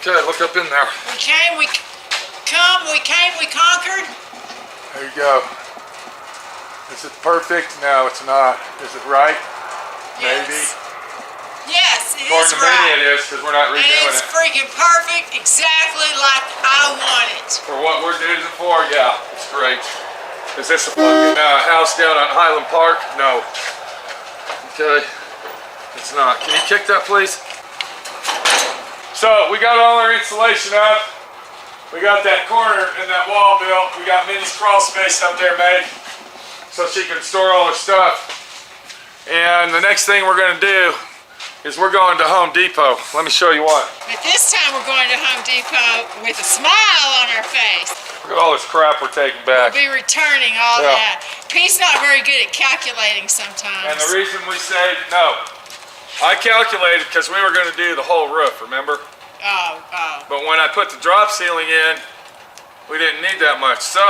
Okay, look up in there. We came, we conquered. There you go. Is it perfect? No, it's not. Is it right? Yes. Maybe. Yes, it According is to right. me it is, because we're not And redoing it's it. freaking perfect, exactly like I want it. For what we're using it for, yeah, it's great. Is this a fucking house down on Highland Park? No. Okay, it's not. Can you kick that, please? So, we got all our insulation up. We got that corner and that wall built. We got Minnie's crawl space up there made so she can store all her stuff. And the next thing we're gonna do is we're going to Home Depot. Let me show you what. But this time we're going to Home Depot with a smile on our face. Look at all this crap we're taking back. We'll be returning all that. Pete's not very good at calculating sometimes. And the reason we say no, I calculated because we were going to do the whole roof, remember? Oh. But when I put the drop ceiling in, we didn't need that much. So,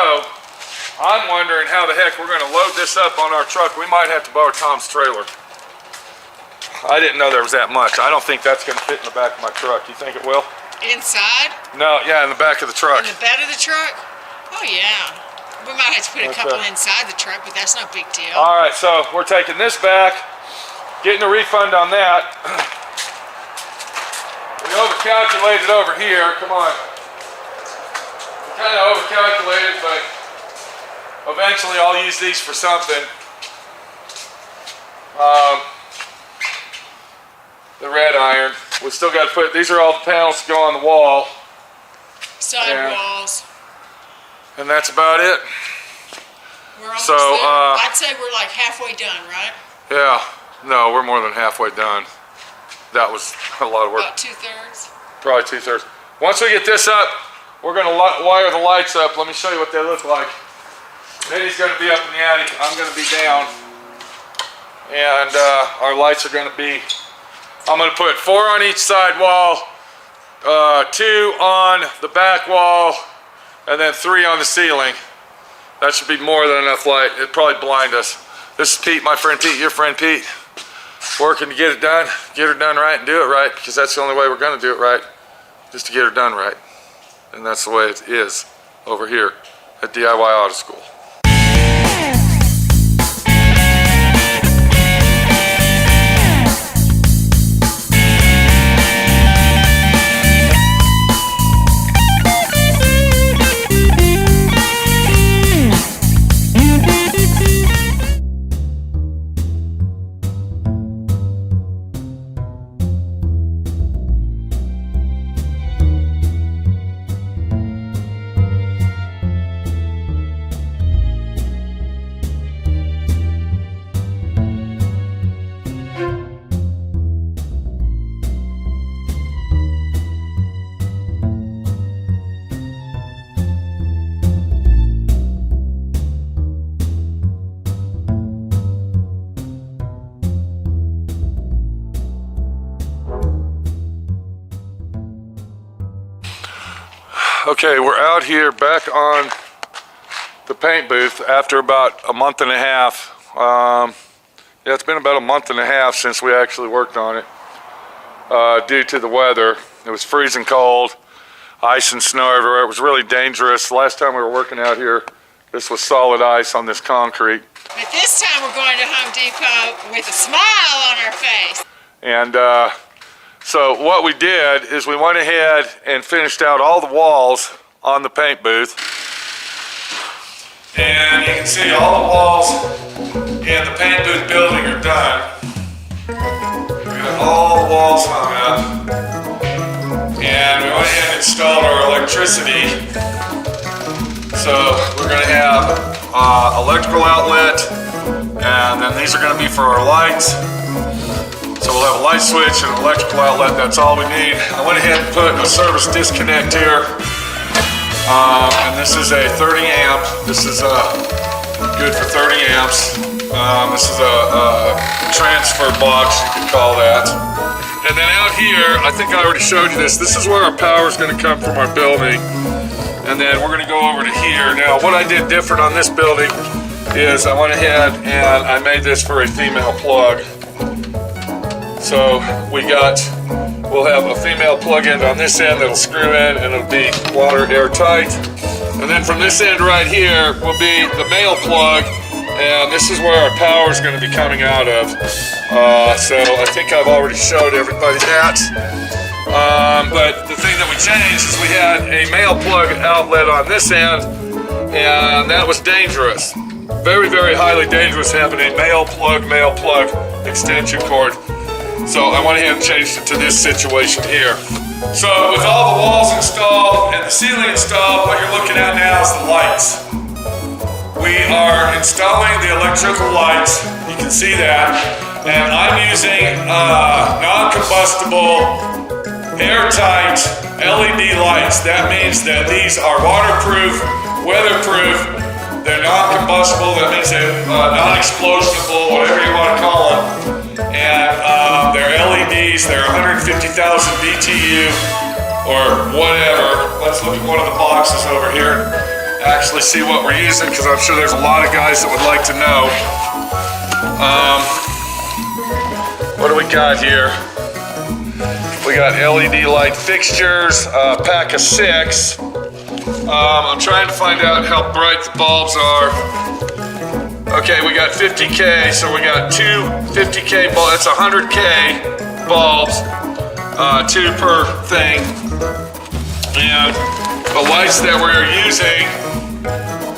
I'm wondering how the heck we're going to load this up on our truck. We might have to borrow Tom's trailer. I didn't know there was that much. I don't think that's going to fit in the back of my truck. You think it will? Inside? No, yeah, in the back of the truck. In the bed of the truck? Oh, yeah. We might have to put a couple inside the truck, but that's no big deal. All right, so we're taking this back, getting a refund on that. We overcalculated over here. Come on. We kind of overcalculated, but eventually I'll use these for something. The red iron. We still got to put, these are all the panels to go on the wall. Side walls. And that's about it. We're almost So, there. I'd say we're like halfway done, right? Yeah. No, we're more than halfway done. That was a lot of work. About 2/3. Probably 2/3. Once we get this up, we're going to wire the lights up. Let me show you what they look like. Minnie's going to be up in the attic. I'm going to be down. And our lights are going to be, I'm going to put 4 on each side wall, 2 on the back wall, and then 3 on the ceiling. That should be more than enough light. It'd probably blind us. This is Pete, my friend Pete, your friend Pete. Working to get it done, get her done right and do it right, because that's the only way we're going to do it right, just to get her done right. And that's the way it is over here at DIY Auto School. Okay, we're out here back on the paint booth after about a month and a half. Yeah, it's been about a month and a half since we actually worked on it due to the weather. It was freezing cold, ice and snow everywhere. It was really dangerous. The last time we were working out here, this was solid ice on this concrete. But this time we're going to Home Depot with a smile on our face. And so what we did is we went ahead and finished out all the walls on the paint booth. And you can see all the walls in the paint booth building are done. We got all the walls hung up. And we went ahead and installed our electricity. So we're going to have electrical outlet, and then these are going to be for our lights. So we'll have a light switch and an electrical outlet, that's all we need. I went ahead and put a service disconnect here. And this is a 30 amp. This is good for 30 amps. This is a transfer box, you could call that. And then out here, I think I already showed you this. This is where our power is going to come from our building. And then we're going to go over to here. Now, what I did different on this building is I went ahead and I made this for a female plug. So we got we'll have a female plug end on this end that'll screw in and it'll be water airtight. And then from this end right here will be the male plug, and this is where our power is going to be coming out of. So I think I've already showed everybody that. But the thing that we changed is we had a male plug outlet on this end, and that was dangerous. Very, very highly dangerous having a male plug extension cord. So I went ahead and changed it to this situation here. So with all the walls installed and the ceiling installed, what you're looking at now is the lights. We are installing the electrical lights. You can see that. And I'm using non-combustible, airtight LED lights. That means that these are waterproof, weatherproof. They're non-combustible. That means they're non-explosionable, whatever you want to call them. And they're LEDs. They're 150,000 BTU or whatever. Let's look at one of the boxes over here. Actually see what we're using, because I'm sure there's a lot of guys that would like to know. What do we got here? We got LED light fixtures, a pack of 6. I'm trying to find out how bright the bulbs are. Okay, we got 50K, so we got two 50K bulbs. That's 100K bulbs, 2 per thing. And the lights that we're using,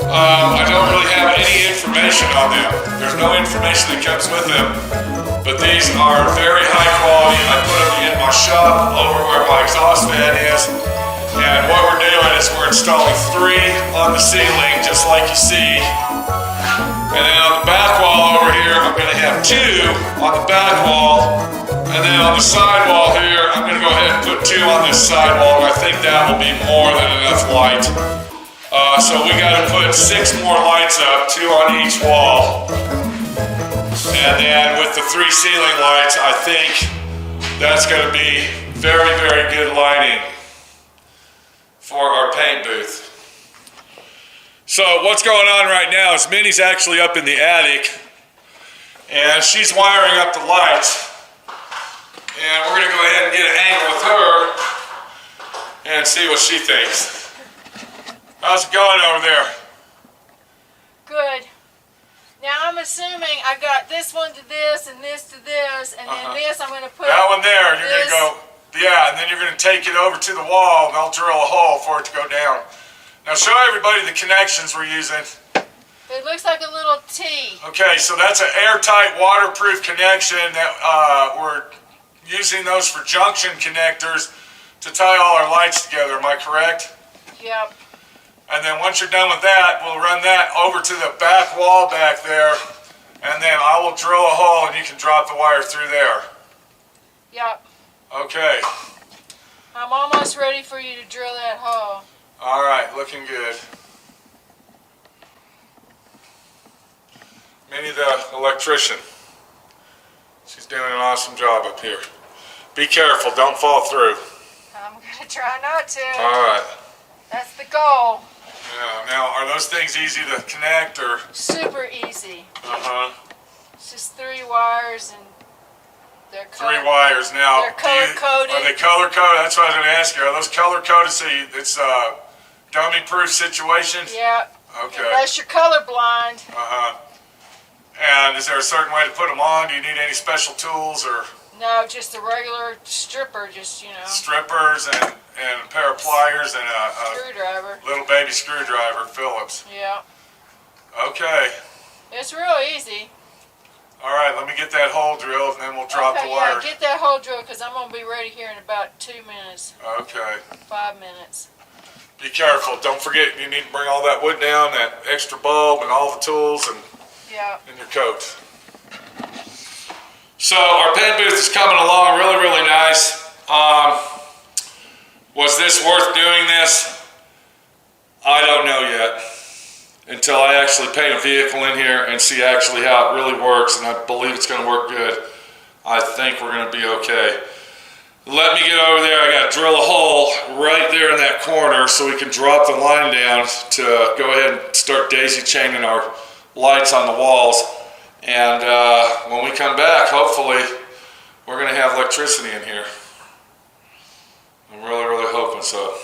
I don't really have any information on them. There's no information that comes with them. But these are very high quality. I put them in my shop over where my exhaust fan is. And what we're doing is we're installing 3 on the ceiling, just like you see. And then on the back wall over here, I'm going to have 2 on the back wall. And then on the side wall here, I'm going to go ahead and put 2 on this side wall. I think that will be more than enough light. So we got to put 6 more lights up, 2 on each wall. And then with the 3 ceiling lights, I think that's going to be very, very good lighting for our paint booth. So what's going on right now is Minnie's actually up in the attic, and she's wiring up the lights. And we're going to go ahead and get an angle with her and see what she thinks. How's it going over there? Good. Now I'm assuming I got this one to this and this to this, and then this I'm going to put... That one there, you're going to go... Yeah, and then you're going to take it over to the wall, and they'll drill a hole for it to go down. Now show everybody the connections we're using. It looks like a little T. Okay, so that's an airtight waterproof connection that we're using those for junction connectors to tie all our lights together. Am I correct? Yep. And then once you're done with that, we'll run that over to the back wall back there, and then I will drill a hole and you can drop the wire through there. Yep. Okay. I'm almost ready for you to drill that hole. All right, looking good. Minnie the electrician. She's doing an awesome job up here. Be careful, don't fall through. I'm going to try not to. All right. That's the goal. Yeah, now are those things easy to connect or? Super easy. It's just 3 wires and they're 3 wires now. They're color coded. Are they color coded? That's what I was going to ask you. Are those color coded so it's a dummy proof situation? Yeah. Okay. Unless you're colorblind. And is there a certain way to put them on? Do you need any special tools or? No, just a regular stripper, just, you know. Strippers and a pair of pliers and a screwdriver. Little baby screwdriver, Phillips. Yeah. Okay. It's real easy. All right, let me get that hole drilled and then we'll drop the wire. Yeah, get that hole drilled because I'm going to be ready here in about 2 minutes. Okay. 5 minutes. Be careful. Don't forget you need to bring all that wood down, that extra bulb and all the tools and your coat. So our paint booth is coming along really, really nice. Was this worth doing this? I don't know yet. Until I actually paint a vehicle in here and see actually how it really works, and I believe it's going to work good. I think we're going to be okay. Let me get over there. I got to drill a hole right there in that corner so we can drop the line down to go ahead and start daisy chaining our lights on the walls. And when we come back, hopefully, we're going to have electricity in here. I'm really, really hoping so.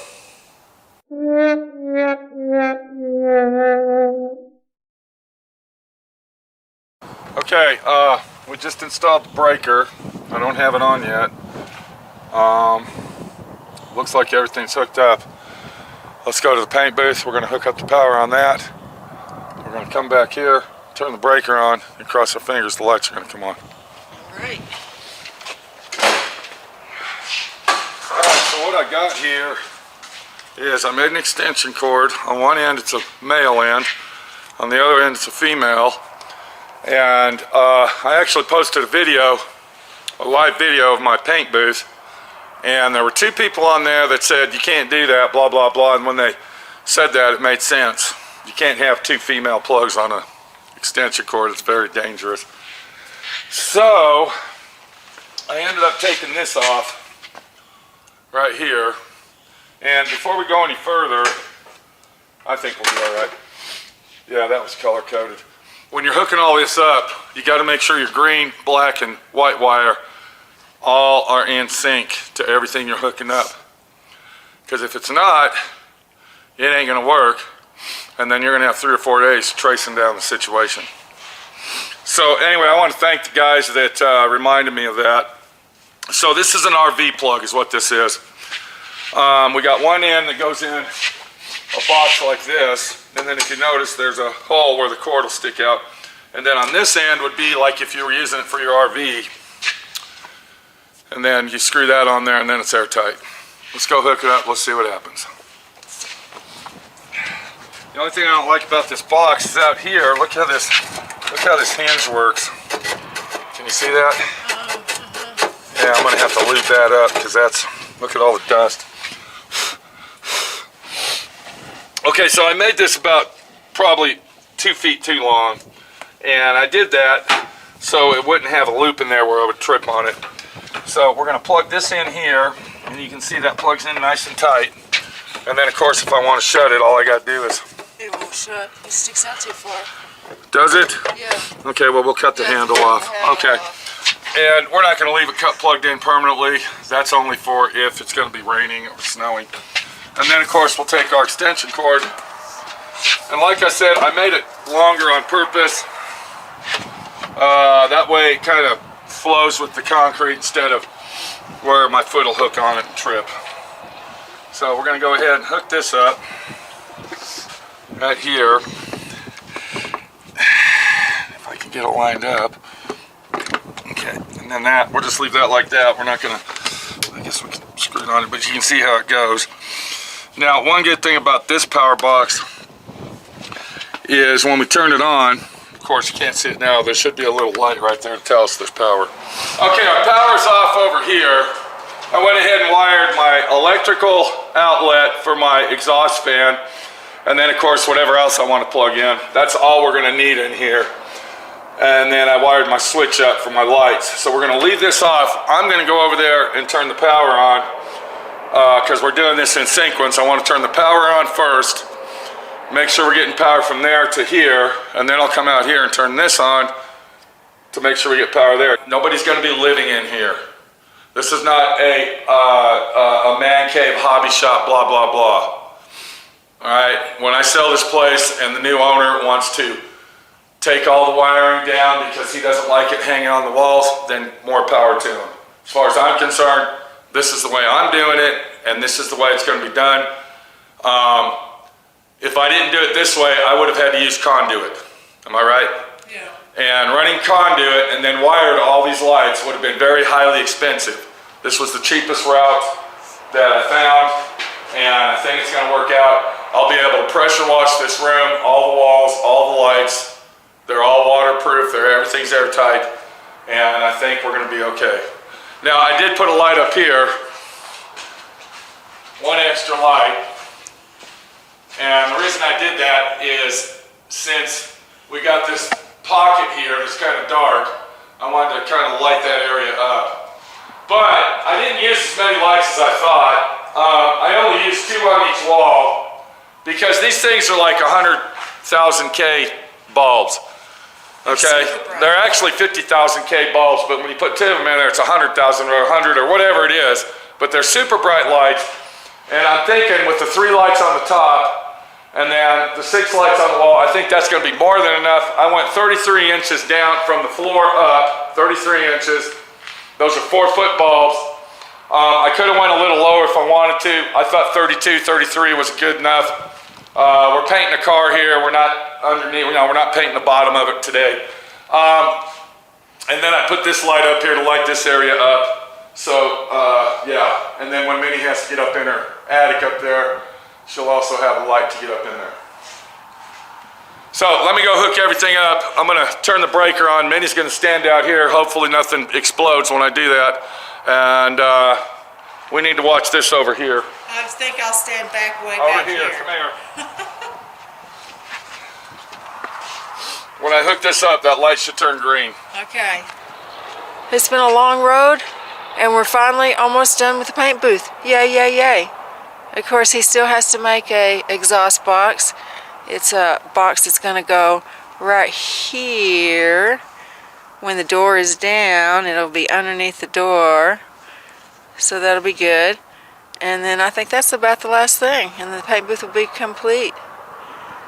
Okay, we just installed the breaker. I don't have it on yet. Looks like everything's hooked up. Let's go to the paint booth. We're gonna hook up the power on that. We're gonna come back here, turn the breaker on, and cross our fingers the lights are gonna come on. All right. Alright, so what I got here is I made an extension cord. On one end it's a male end, on the other end it's a female. And I actually posted a live video of my paint booth, and there were 2 people on there that said you can't do that, blah blah blah, and when they said that it made sense. You can't have 2 female plugs on an extension cord, it's very dangerous. So I ended up taking this off right here, and before we go any further, I think we'll be alright. Yeah, that was color coded. When you're hooking all this up, you got to make sure your green, black, and white wire all are in sync to everything you're hooking up. Because if it's not, it ain't going to work, and then you're going to have 3 or 4 days tracing down the situation. So anyway, I want to thank the guys that reminded me of that. So this is an RV plug is what this is. We got one end that goes in a box like this, and then if you notice there's a hole where the cord will stick out, and then on this end would be like if you were using it for your RV, and then you screw that on there and then it's airtight. Let's go hook it up, let's see what happens. The only thing I don't like about this box is out here, look how this hinge works. Can you see that? Yeah, I'm gonna have to lube that up because look at all the dust. Okay, so I made this about probably 2 feet too long, and I did that so it wouldn't have a loop in there where I would trip on it. So we're gonna plug this in here, and you can see that plugs in nice and tight. And then of course if I want to shut it, all I gotta do is... It won't shut. It sticks out too far. Does it? Yeah. Okay, well we'll cut the handle off. Okay. And we're not gonna leave it plugged in permanently. That's only for if it's gonna be raining or snowing. And then of course we'll take our extension cord, and like I said, I made it longer on purpose. That way it kind of flows with the concrete instead of where my foot will hook on it and trip. So we're going to go ahead and hook this up right here. If I can get it lined up. Okay, and then we'll just leave that like that. We're not going to, I guess we can screw it on it, but you can see how it goes. Now, one good thing about this power box is when we turn it on, of course you can't see it now, there should be a little light right there to tell us there's power. Okay, our power's off over here. I went ahead and wired my electrical outlet for my exhaust fan, and then of course whatever else I want to plug in. That's all we're going to need in here. And then I wired my switch up for my lights. So we're going to leave this off. I'm going to go over there and turn the power on. Because we're doing this in sequence. I want to turn the power on first, make sure we're getting power from there to here, and then I'll come out here and turn this on to make sure we get power there. Nobody's going to be living in here. This is not a man cave, hobby shop, blah, blah, blah. All right, when I sell this place and the new owner wants to take all the wiring down because he doesn't like it hanging on the walls, then more power to him. As far as I'm concerned, this is the way I'm doing it, and this is the way it's going to be done. If I didn't do it this way, I would have had to use conduit. Am I right? Yeah. And running conduit and then wire to all these lights would have been very highly expensive. This was the cheapest route that I found, and I think it's going to work out. I'll be able to pressure wash this room, all the walls, all the lights. They're all waterproof, everything's airtight, and I think we're going to be okay. Now, I did put a light up here, one extra light, and the reason I did that is since we got this pocket here that's kind of dark, I wanted to kind of light that area up. But I didn't use as many lights as I thought. I only used 2 on each wall because these things are like 100,000 K bulbs. Okay, they're actually 50,000 K bulbs, but when you put 2 of them in there, it's 100,000 or 100 or whatever it is. but they're super bright lights. And I'm thinking with the 3 lights on the top and then the 6 lights on the wall, I think that's gonna be more than enough. I went 33 inches down from the floor up, 33 inches. Those are 4-foot bulbs. I could have went a little lower if I wanted to. I thought 32, 33 was good enough. We're painting a car here. We're not underneath, we're not painting the bottom of it today. And then I put this light up here to light this area up. So, yeah. And then when Minnie has to get up in her attic up there, she'll also have a light to get up in there. So let me go hook everything up. I'm gonna turn the breaker on. Minnie's gonna stand out here. Hopefully nothing explodes when I do that. And we need to watch this over here. I think I'll stand back way Over back here, come here. When I hook this up, that light should turn green. Okay. It's been a long road, and we're finally almost done with the paint booth. Yay, yay, yay. Of course, he still has to make a exhaust box. It's a box that's going to go right here. When the door is down, it'll be underneath the door. So that'll be good. And then I think that's about the last thing. And the paint booth will be complete.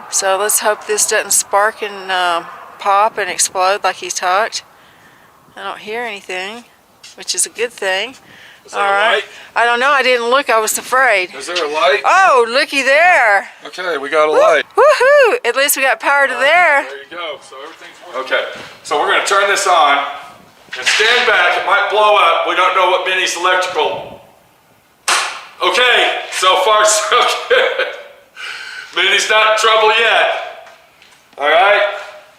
So let's hope this doesn't spark and pop and explode like he talked. I don't hear anything, which is a good thing. Is there a light? I don't know. I didn't look. I was afraid. Is there a light? Oh, looky there. Okay, we got a light. Woohoo! At least we got power to there. There you go. So everything's working. Okay, so we're going to turn this on and stand back. It might blow up. We don't know what Minnie's electrical. Okay, so far so good. Minnie's not in trouble yet. All right?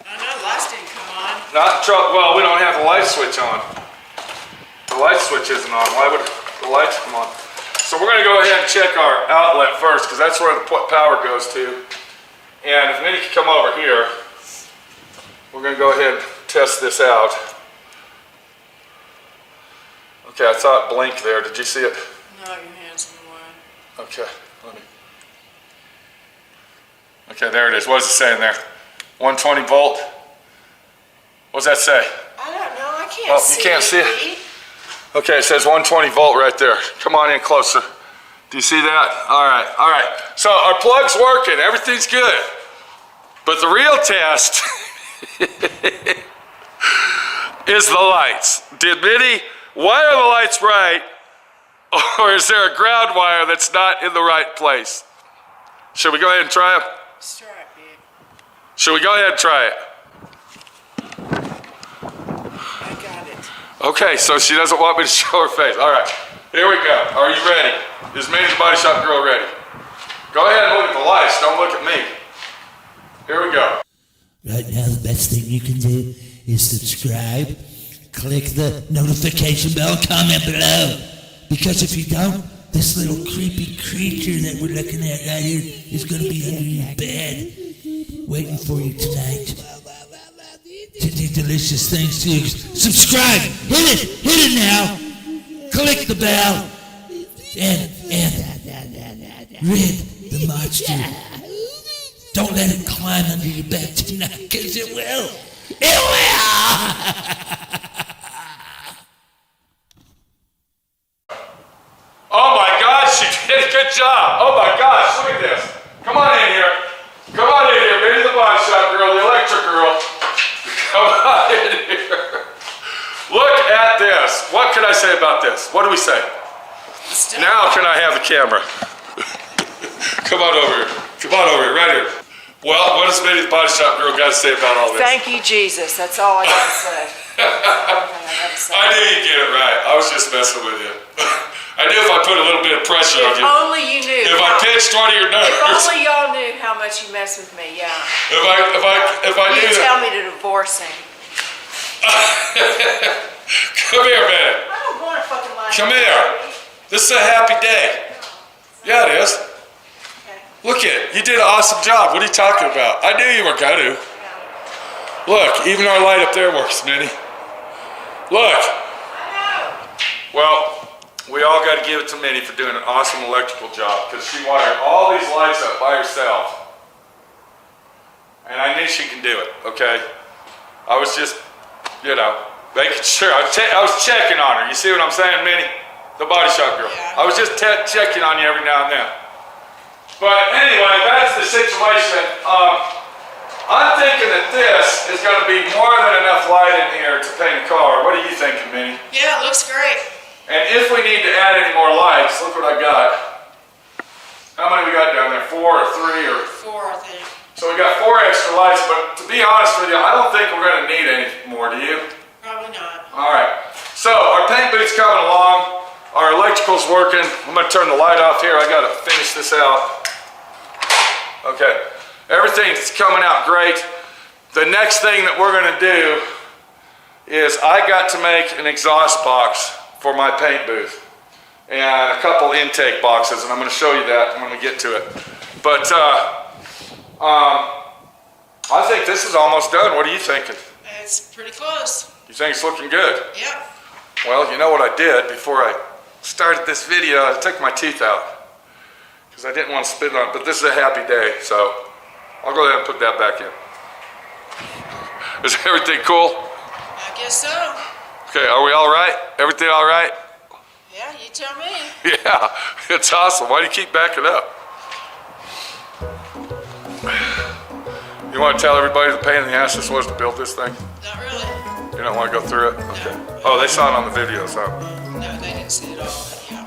I know the lights didn't come on. Not in trouble. Well, we don't have the light switch on. The light switch isn't on. Why would the lights come on? So we're going to go ahead and check our outlet first because that's where the power goes to. And if Minnie can come over here, we're going to go ahead and test this out. Okay, I saw it blink there. Did you see it? No, your hand's in the way. Okay, let me. Okay, there it is. What does it say in there? 120 volt? What does that say? I don't know. I can't Oh, see you can't see it? Pete. Okay, it says 120 volt right there. Come on in closer. Do you see that? All right, all right. So our plug's working, everything's good. But the real test is the lights. Did Minnie wire the lights right, or is there a ground wire that's not in the right place? Should we go ahead and try it? Let's try it, Pete. Should we go ahead and try it? I got it. Okay, so she doesn't want me to show her face. All right, here we go. Are you ready? Is Minnie the Body Shop Girl ready? Go ahead and look at the lights. Don't look at me. Here we go. Right now, the best thing you can do is subscribe, click the notification bell, comment below. Because if you don't, this little creepy creature that we're looking at right here is going to be under your bed, waiting for you tonight to do delicious things to you. Subscribe, hit it now, click the bell, and rid the monster. Don't let it climb under your bed tonight, because it will. It will! Oh my gosh, she did a good job. Oh my gosh, look at this. Come on in here. Come on in here, Minnie the Body Shop Girl, the electric girl. Come on in here. Look at this. What can I say about this? What do we say? Now can I have the camera? Come on over here. Come on over here, right here. Well, what does Minnie the Body Shop Girl got to say about all this? Thank you, Jesus. That's all I got to say. I knew you'd get it right. I was just messing with you. I knew if I put a little bit of pressure on If you. only you knew. If I pitched one of your If nerves. only y'all knew how much you mess with me, yeah. If I You knew tell that. me to divorce him. Come here, man. I don't want to fucking lie. Come here. This is a happy day. Yeah, it is. Look at you did an awesome job. What are you talking about? I knew you were going to. Look, even our light up there works, Minnie. Look. Well, we all got to give it to Minnie for doing an awesome electrical job because she wired all these lights up by herself. And I knew she can do it, okay? I was just, making sure. I was checking on her. You see what I'm saying, Minnie? The Body Shop Girl. Yeah. I was just checking on you every now and then. But anyway, that's the situation. I'm thinking that this is going to be more than enough light in here to paint a car. What are you thinking, Minnie? Yeah, it looks great. And if we need to add any more lights, look what I got. How many we got down there? 4 or 3 or? 4, I think. So we got 4 extra lights, but to be honest with you, I don't think we're going to need any more, do you? Probably not. All right. So our paint booth's coming along. Our electrical's working. I'm going to turn the light off here. I got to finish this out. Okay. Everything's coming out great. The next thing that we're going to do is I got to make an exhaust box for my paint booth and a couple intake boxes, and I'm going to show you that when we get to it. But I think this is almost done. What are you thinking? It's pretty close. You think it's looking good? Yep. Well, you know what I did before I started this video? I took my teeth out because I didn't want to spit on it, but this is a happy day, so I'll go ahead and put that back in. Is everything cool? I guess so. Okay, are we all right? Everything all right? Yeah, you tell me. Yeah, it's awesome. Why do you keep backing up? You want to tell everybody the pain in the ass this was to build this thing? Not really. You don't want to go through it? Okay. Oh, they saw it on the videos, huh? No, they didn't see it all, but yeah.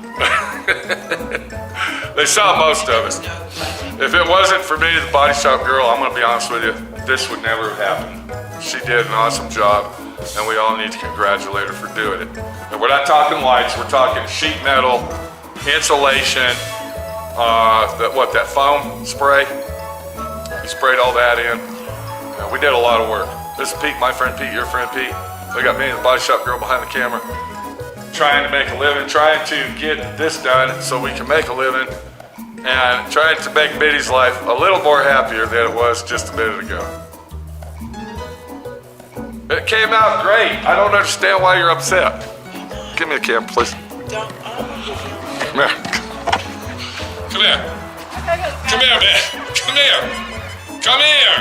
They saw most of it. No, but If it wasn't for me, the Body Shop Girl, I'm going to be honest with you, this would never have happened. She did an awesome job, and we all need to congratulate her for doing it. And we're not talking lights, we're talking sheet metal, insulation, that foam spray. We sprayed all that in. We did a lot of work. This is Pete, my friend Pete, your friend Pete. We got me and the Body Shop Girl behind the camera, trying to make a living, trying to get this done so we can make a living, and trying to make Biddy's life a little more happier than it was just a minute ago. It came out great. I don't understand why you're upset. Give me a camera, please. don't. I don't want to give you. Come here. Come here. Come here, man. Come here. Come here.